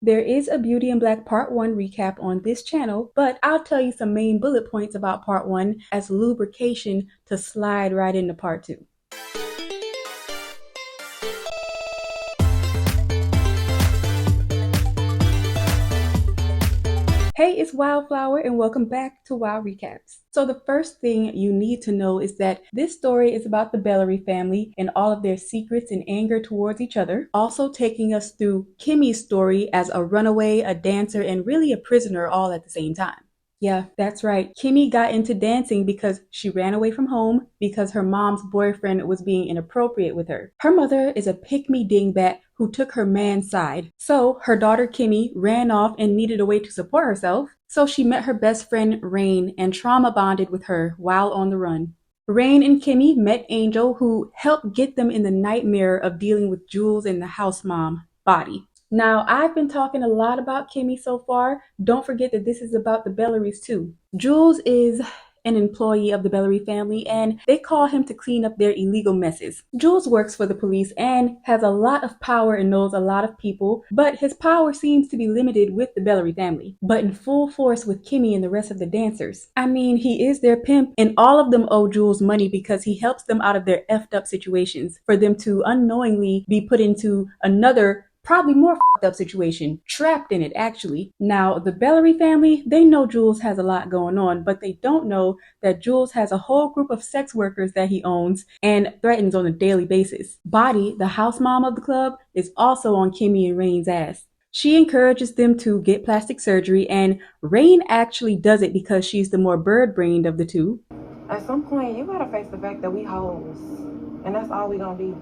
There is a Beauty in Black Part 1 recap on this channel, but I'll tell you some main bullet points about Part 1 as lubrication to slide right into Part 2. Hey, it's Wildflower and welcome back to Wild Recaps. So the first thing you need to know is that this story is about the Bellary family and all of their secrets and anger towards each other. Also taking us through Kimmy's story as a runaway, a dancer, and really a prisoner all at the same time. Yeah, that's right. Kimmy got into dancing because she ran away from home because her mom's boyfriend was being inappropriate with her. Her mother is a pick-me dingbat who took her man's side. So her daughter Kimmy ran off and needed a way to support herself. So she met her best friend Rain and trauma bonded with her while on the run. Rain and Kimmy met Angel, who helped get them in the nightmare of dealing with Jules and the house mom, Body. Now, I've been talking a lot about Kimmy so far. Don't forget that this is about the Bellarys too. Jules is an employee of the Bellary family and they call him to clean up their illegal messes. Jules works for the police and has a lot of power and knows a lot of people, but his power seems to be limited with the Bellary family, but in full force with Kimmy and the rest of the dancers. I mean, he is their pimp and all of them owe Jules money because he helps them out of their effed up situations for them to unknowingly be put into another probably more fucked up situation, trapped in it actually. Now, the Bellary family, they know Jules has a lot going on, but they don't know that Jules has a whole group of sex workers that he owns and threatens on a daily basis. Body, the house mom of the club, is also on Kimmy and Rain's ass. She encourages them to get plastic surgery, and Rain actually does it because she's the more bird-brained of the two. At some point, you gotta face the fact that we hoes, and that's all we gonna be.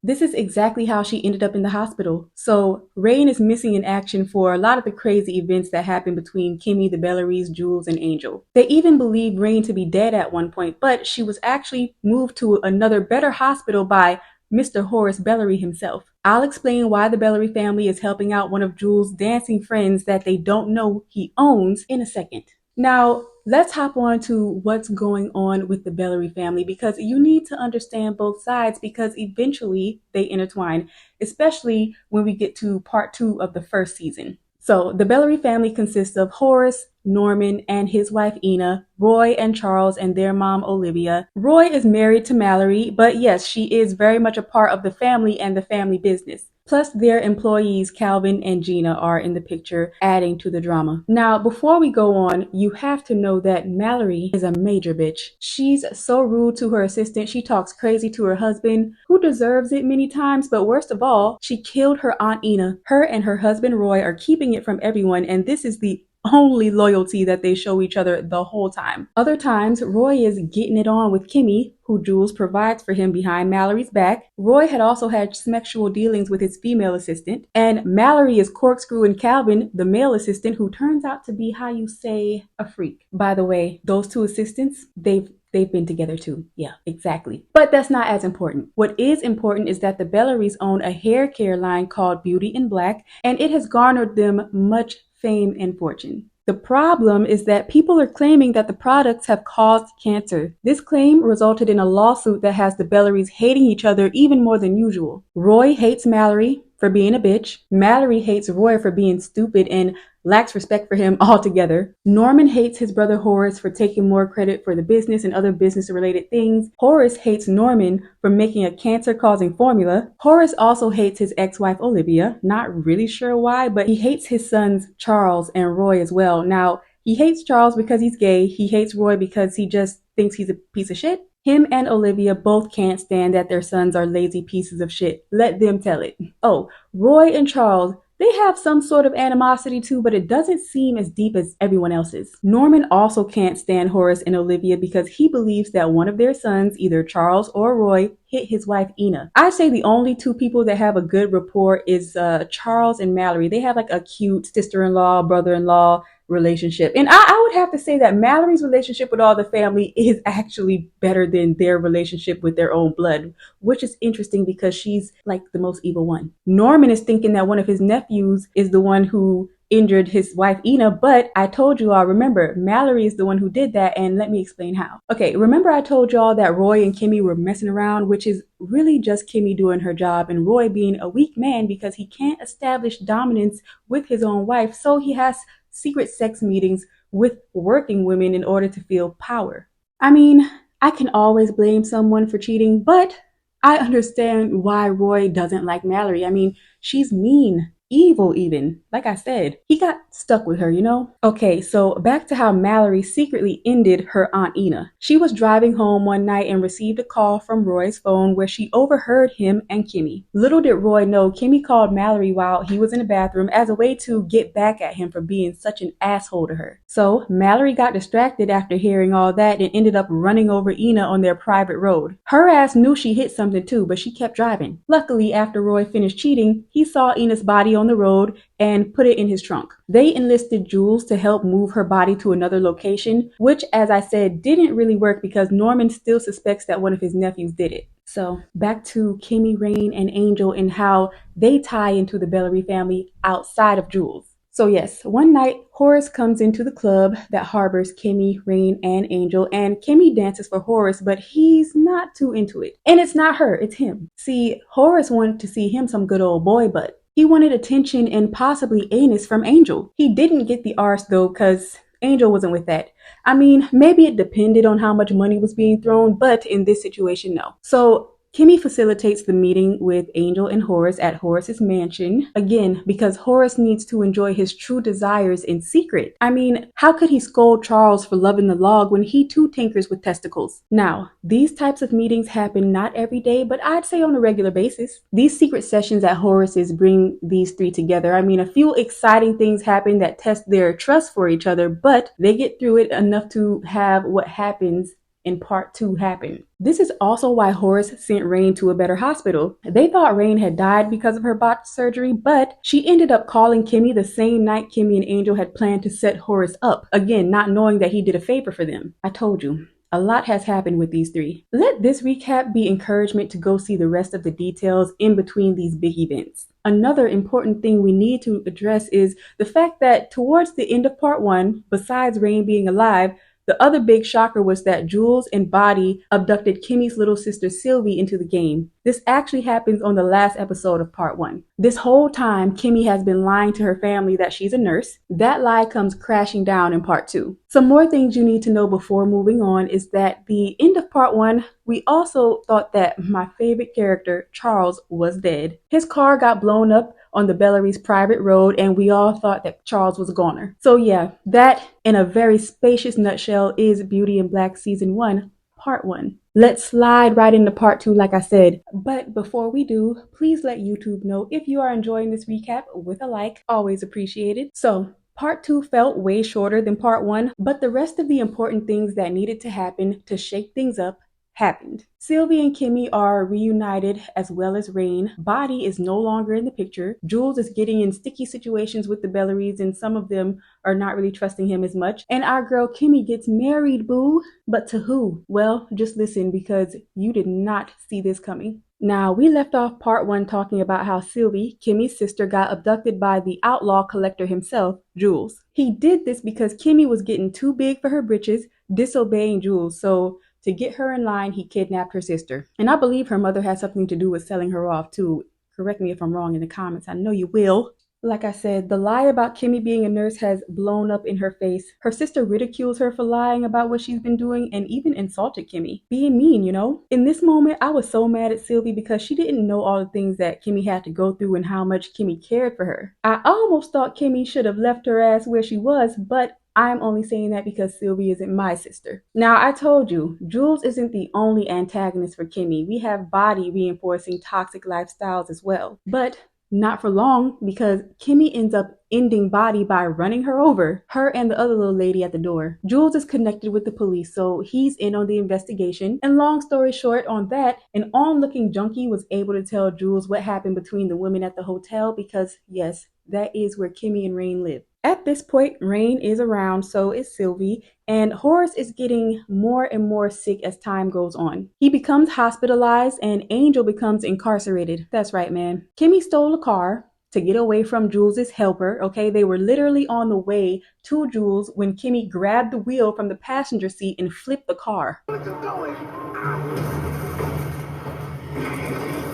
This is exactly how she ended up in the hospital. So Rain is missing in action for a lot of the crazy events that happened between Kimmy, the Bellarys, Jules, and Angel. They even believed Rain to be dead at one point, but she was actually moved to another better hospital by Mr. Horace Bellary himself. I'll explain why the Bellary family is helping out one of Jules' dancing friends that they don't know he owns in a second. Now, let's hop on to what's going on with the Bellary family because you need to understand both sides because eventually they intertwine, especially when we get to part 2 of the first season. So the Bellary family consists of Horace, Norman, and his wife Ina, Roy and Charles, and their mom Olivia. Roy is married to Mallory, but yes, she is very much a part of the family and the family business. Plus, their employees, Calvin and Gina, are in the picture, adding to the drama. Now, before we go on, you have to know that Mallory is a major bitch. She's so rude to her assistant. She talks crazy to her husband, who deserves it many times, but worst of all, she killed her Aunt Ina. Her and her husband Roy are keeping it from everyone, and this is the only loyalty that they show each other the whole time. Other times, Roy is getting it on with Kimmy, who Jules provides for him behind Mallory's back. Roy had also had sexual dealings with his female assistant, and Mallory is corkscrewing Calvin, the male assistant, who turns out to be, how you say, a freak. By the way, those two assistants, they've been together too. Yeah, exactly. But that's not as important. What is important is that the Bellarys own a hair care line called Beauty in Black, and it has garnered them much fame and fortune. The problem is that people are claiming that the products have caused cancer. This claim resulted in a lawsuit that has the Bellarys hating each other even more than usual. Roy hates Mallory for being a bitch. Mallory hates Roy for being stupid and lacks respect for him altogether. Norman hates his brother Horace for taking more credit for the business and other business-related things. Horace hates Norman for making a cancer-causing formula. Horace also hates his ex-wife Olivia. Not really sure why, but he hates his sons Charles and Roy as well. Now, he hates Charles because he's gay. He hates Roy because he just thinks he's a piece of shit. Him and Olivia both can't stand that their sons are lazy pieces of shit. Let them tell it. Oh, Roy and Charles, they have some sort of animosity too, but it doesn't seem as deep as everyone else's. Norman also can't stand Horace and Olivia because he believes that one of their sons, either Charles or Roy, hit his wife Ina. I'd say the only two people that have a good rapport is Charles and Mallory. They have like a cute sister-in-law, brother-in-law relationship. And I would have to say that Mallory's relationship with all the family is actually better than their relationship with their own blood, which is interesting because she's like the most evil one. Norman is thinking that one of his nephews is the one who injured his wife Ina, but I told you all, remember, Mallory is the one who did that, and let me explain how. Okay, remember I told y'all that Roy and Kimmy were messing around, which is really just Kimmy doing her job and Roy being a weak man because he can't establish dominance with his own wife, so he has secret sex meetings with working women in order to feel power. I mean, I can always blame someone for cheating, but I understand why Roy doesn't like Mallory. I mean, she's mean, evil even. Like I said, he got stuck with her, you know? Okay, so back to how Mallory secretly ended her Aunt Ina. She was driving home one night and received a call from Roy's phone where she overheard him and Kimmy. Little did Roy know Kimmy called Mallory while he was in the bathroom as a way to get back at him for being such an asshole to her. So Mallory got distracted after hearing all that and ended up running over Ina on their private road. Her ass knew she hit something too, but she kept driving. Luckily, after Roy finished cheating, he saw Ina's body on the road and put it in his trunk. They enlisted Jules to help move her body to another location, which, as I said, didn't really work because Norman still suspects that one of his nephews did it. So back to Kimmy, Rain, and Angel and how they tie into the Bellary family outside of Jules. So yes, one night, Horace comes into the club that harbors Kimmy, Rain, and Angel, and Kimmy dances for Horace, but he's not too into it. And it's not her, it's him. See, Horace wanted to see him some good old boy butt. He wanted attention and possibly anus from Angel. He didn't get the arse though, because Angel wasn't with that. I mean, maybe it depended on how much money was being thrown, but in this situation, no. So Kimmy facilitates the meeting with Angel and Horace at Horace's mansion, again, because Horace needs to enjoy his true desires in secret. I mean, how could he scold Charles for loving the log when he too tinkers with testicles? Now, these types of meetings happen not every day, but I'd say on a regular basis. These secret sessions at Horace's bring these three together. I mean, a few exciting things happen that test their trust for each other, but they get through it enough to have what happens in part 2 happen. This is also why Horace sent Rain to a better hospital. They thought Rain had died because of her botched surgery, but she ended up calling Kimmy the same night Kimmy and Angel had planned to set Horace up, again, not knowing that he did a favor for them. I told you. A lot has happened with these three. Let this recap be encouragement to go see the rest of the details in between these big events. Another important thing we need to address is the fact that towards the end of part 1, besides Rain being alive, the other big shocker was that Jules and Body abducted Kimmy's little sister Sylvie into the game. This actually happens on the last episode of part 1. This whole time, Kimmy has been lying to her family that she's a nurse. That lie comes crashing down in part 2. Some more things you need to know before moving on is that the end of part 1, we also thought that my favorite character, Charles, was dead. His car got blown up on the Bellary's private road, and we all thought that Charles was a goner. So yeah, that in a very spacious nutshell is Beauty in Black Season 1, Part 1. Let's slide right into Part 2 like I said. But before we do, please let YouTube know if you are enjoying this recap with a like, always appreciated. So, Part 2 felt way shorter than Part 1, but the rest of the important things that needed to happen to shake things up happened. Sylvie and Kimmy are reunited as well as Rain. Body is no longer in the picture. Jules is getting in sticky situations with the Bellarys and some of them are not really trusting him as much. And our girl Kimmy gets married, boo. But to who? Well, just listen because you did not see this coming. Now, we left off part 1 talking about how Sylvie, Kimmy's sister, got abducted by the outlaw collector himself, Jules. He did this because Kimmy was getting too big for her britches, disobeying Jules, so to get her in line, he kidnapped her sister. And I believe her mother had something to do with selling her off too. Correct me if I'm wrong in the comments. I know you will. Like I said, the lie about Kimmy being a nurse has blown up in her face. Her sister ridicules her for lying about what she's been doing and even insulted Kimmy. Being mean, you know? In this moment, I was so mad at Sylvie because she didn't know all the things that Kimmy had to go through and how much Kimmy cared for her. I almost thought Kimmy should have left her ass where she was, but I'm only saying that because Sylvie isn't my sister. Now, I told you, Jules isn't the only antagonist for Kimmy. We have Body reinforcing toxic lifestyles as well. But not for long, because Kimmy ends up ending Body by running her over, her and the other little lady at the door. Jules is connected with the police, so he's in on the investigation. And long story short on that, an on-looking junkie was able to tell Jules what happened between the women at the hotel because, yes, that is where Kimmy and Rain live. At this point, Rain is around, so is Sylvie, and Horace is getting more and more sick as time goes on. He becomes hospitalized and Angel becomes incarcerated. That's right, man. Kimmy stole a car, to get away from Jules's helper. Okay, they were literally on the way to Jules when Kimmy grabbed the wheel from the passenger seat and flipped the car.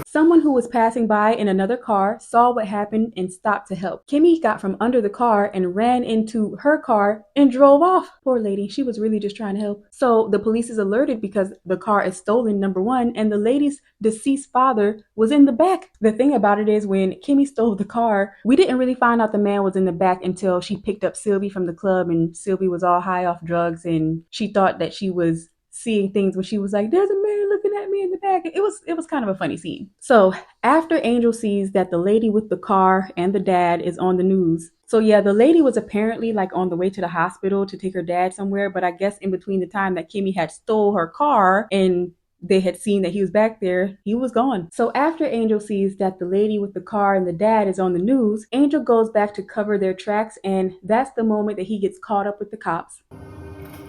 Someone who was passing by in another car saw what happened and stopped to help. Kimmy got from under the car and ran into her car and drove off. Poor lady, she was really just trying to help. So the police is alerted because the car is stolen, number one, and the lady's deceased father was in the back. The thing about it is, when Kimmy stole the car, we didn't really find out the man was in the back until she picked up Sylvie from the club, and Sylvie was all high off drugs and she thought that she was seeing things when she was like, there's a man looking at me in the back. It was kind of a funny scene. So after Angel sees that the lady with the car and the dad is on the news. So yeah, the lady was apparently like on the way to the hospital to take her dad somewhere, but I guess in between the time that Kimmy had stole her car and they had seen that he was back there, he was gone. So after Angel sees that the lady with the car and the dad is on the news, Angel goes back to cover their tracks, and that's the moment that he gets caught up with the cops.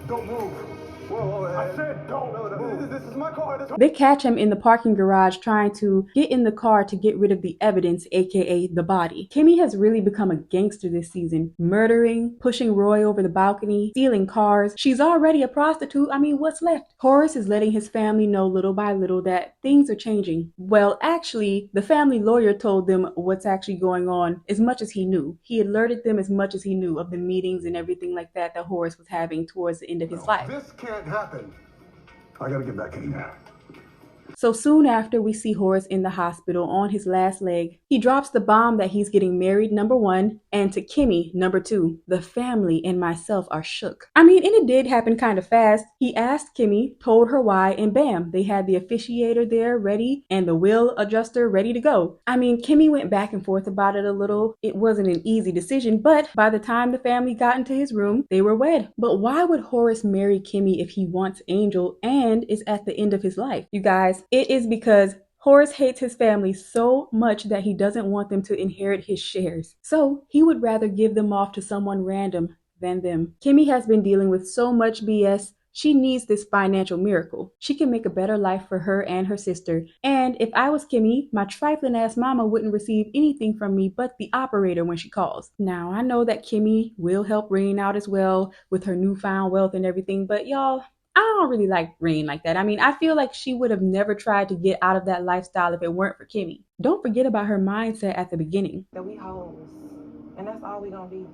Don't move. Whoa, I said don't move. This is my car. They catch him in the parking garage trying to get in the car to get rid of the evidence, aka the body. Kimmy has really become a gangster this season, murdering, pushing Roy over the balcony, stealing cars. She's already a prostitute. I mean, what's left? Horace is letting his family know little by little that things are changing. Well, actually, the family lawyer told them what's actually going on as much as he knew. He alerted them as much as he knew of the meetings and everything like that that Horace was having towards the end of his life. This can't happen. I gotta get back in there. So soon after, we see Horace in the hospital on his last leg. He drops the bomb that he's getting married, number one, and to Kimmy, number two. The family and myself are shook. I mean, and it did happen kind of fast. He asked Kimmy, told her why, and bam, they had the officiator there ready and the will adjuster ready to go. I mean, Kimmy went back and forth about it a little. It wasn't an easy decision, but by the time the family got into his room, they were wed. But why would Horace marry Kimmy if he wants Angel and is at the end of his life? You guys, it is because Horace hates his family so much that he doesn't want them to inherit his shares. So he would rather give them off to someone random than them. Kimmy has been dealing with so much BS. She needs this financial miracle. She can make a better life for her and her sister. And if I was Kimmy, my trifling ass mama wouldn't receive anything from me but the operator when she calls. Now, I know that Kimmy will help Rain out as well with her newfound wealth and everything, but y'all, I don't really like Rain like that. I mean, I feel like she would have never tried to get out of that lifestyle if it weren't for Kimmy. Don't forget about her mindset at the beginning. That we hoes. And that's all we gonna be.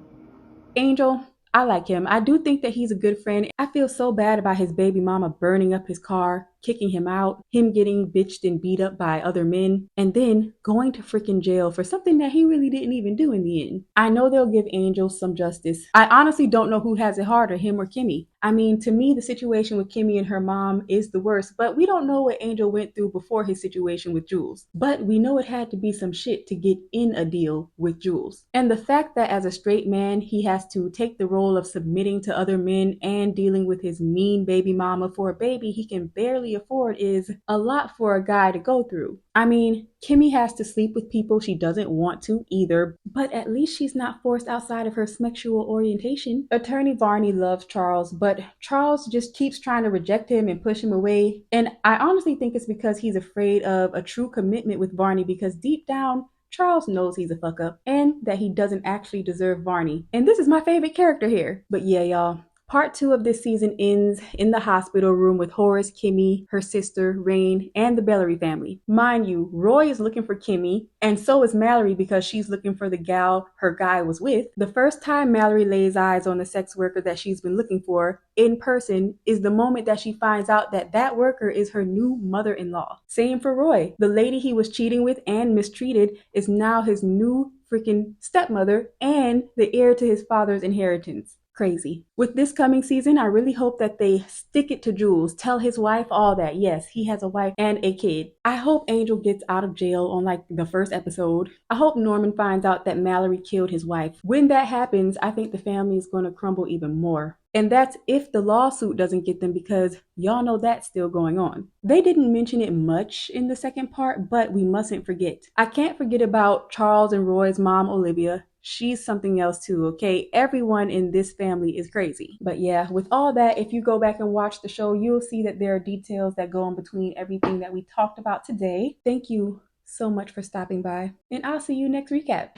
Angel, I like him. I do think that he's a good friend. I feel so bad about his baby mama burning up his car, kicking him out, him getting bitched and beat up by other men, and then going to freaking jail for something that he really didn't even do in the end. I know they'll give Angel some justice. I honestly don't know who has it harder, him or Kimmy. I mean, to me, the situation with Kimmy and her mom is the worst, but we don't know what Angel went through before his situation with Jules. But we know it had to be some shit to get in a deal with Jules. And the fact that as a straight man, he has to take the role of submitting to other men and dealing with his mean baby mama for a baby he can barely afford is a lot for a guy to go through. I mean, Kimmy has to sleep with people she doesn't want to either, but at least she's not forced outside of her sexual orientation. Attorney Varney loves Charles, but Charles just keeps trying to reject him and push him away. And I honestly think it's because he's afraid of a true commitment with Varney, because deep down, Charles knows he's a fuck up and that he doesn't actually deserve Varney. And this is my favorite character here. But yeah, y'all. Part 2 of this season ends in the hospital room with Horace, Kimmy, her sister, Rain, and the Bellary family. Mind you, Roy is looking for Kimmy, and so is Mallory because she's looking for the gal her guy was with. The first time Mallory lays eyes on the sex worker that she's been looking for in person is the moment that she finds out that that worker is her new mother-in-law. Same for Roy. The lady he was cheating with and mistreated is now his new freaking stepmother and the heir to his father's inheritance. Crazy. With this coming season, I really hope that they stick it to Jules. Tell his wife all that. Yes, he has a wife and a kid. I hope Angel gets out of jail on like the first episode. I hope Norman finds out that Mallory killed his wife. When that happens, I think the family is going to crumble even more. And that's if the lawsuit doesn't get them, because y'all know that's still going on. They didn't mention it much in the second part, but we mustn't forget. I can't forget about Charles and Roy's mom, Olivia. She's something else too, okay? Everyone in this family is crazy. But yeah, with all that, if you go back and watch the show, you'll see that there are details that go in between everything that we talked about today. Thank you so much for stopping by, and I'll see you next recap.